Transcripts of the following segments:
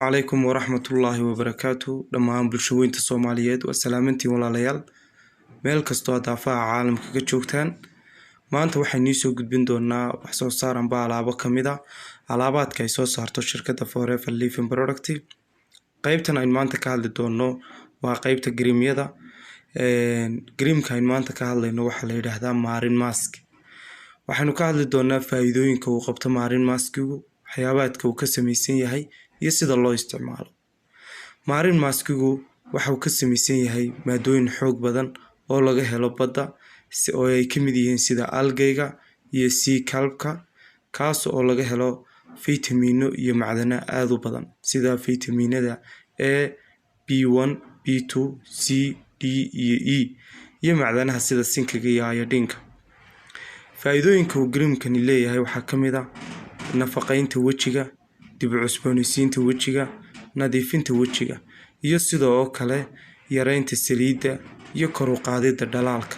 عليكم ورحمة الله وبركاته دمان bulshooyinka Soomaaliyeed waa salaamantiin walaalayaal meel kasto aad daafaha caalamka ka joogtaan maanta waxaan soo gudbin doonaa wax soo saaran alaabo kamid ah alaabaadka ay soo saarto shirkadda Forever Living Product qaybtan ay maanta ka hadli doono waa qaybta grimyada grimka ay maanta ka hadlayno waxa la yiraahdaa Marin Mask waxaanu ka hadli doonaa faa'iidooyinka uu qabto Marin Maskigu waxyaabaadka uu ka samaysan yahay iyo sida loo isticmaalo Marin Maskigu waxa uu ka samaysan yahay maadooyin xoog badan oo laga helo badda oo ay ka mid yihiin sida algeyga iyo sea calfka kaas oo laga helo fiitamiino iyo macdano aad u badan sida fiitamiinada A, B1, B2, C, D iyo E iyo macdanaha sida zinkiga iyo iodinka faa'iidooyinka uu grimkani leeyahay waxa kamid ah nafaqeynta wajiga dib u cusboonaysiinta wajiga nadiifinta wajiga iyo sidoo kale yareynta saliidda iyo kor u qaadida dhalaalka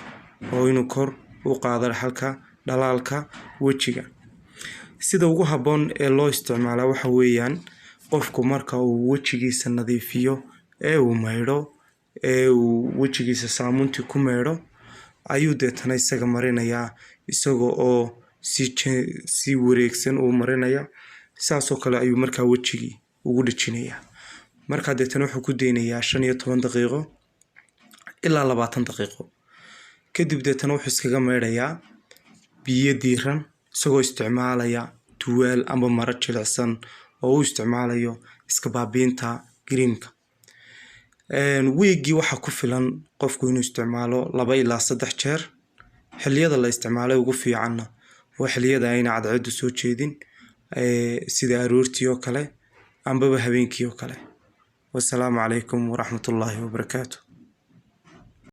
oo inuu kor u qaado halka dhalaalka wajiga sida ugu haboon ee loo isticmaalo waxa weeyaan qofku marka uu wajigiisa nadiifiyo uu maydho uu wajigiisa saamunti ku maydho ayuu deetana isaga marinayaa isagoo oo si wareegsan uu marinaya saasoo kale ayuu markaa wajigi ugu dhajinayaa marka deetana wuxuu ku deynayaa 15 daqiiqo ilaa 20 daqiiqo kadib deetana wuxuu iskaga maydhayaa biyo diiran isagoo isticmaalaya tuwaal ama maro jilicsan oo uu isticmaalayo iska baabiinta grimka weegi waxa ku filan qofku inuu isticmaalo 2 ilaa 3 jeer xilliyada la isticmaalay ugu fiicanna waa xilliyada ayna cadceedu soo jeedin sida aroortii oo kale amba habeenkii oo kale wassalaamu calaykum waraxmatullaahi wabarakaatuh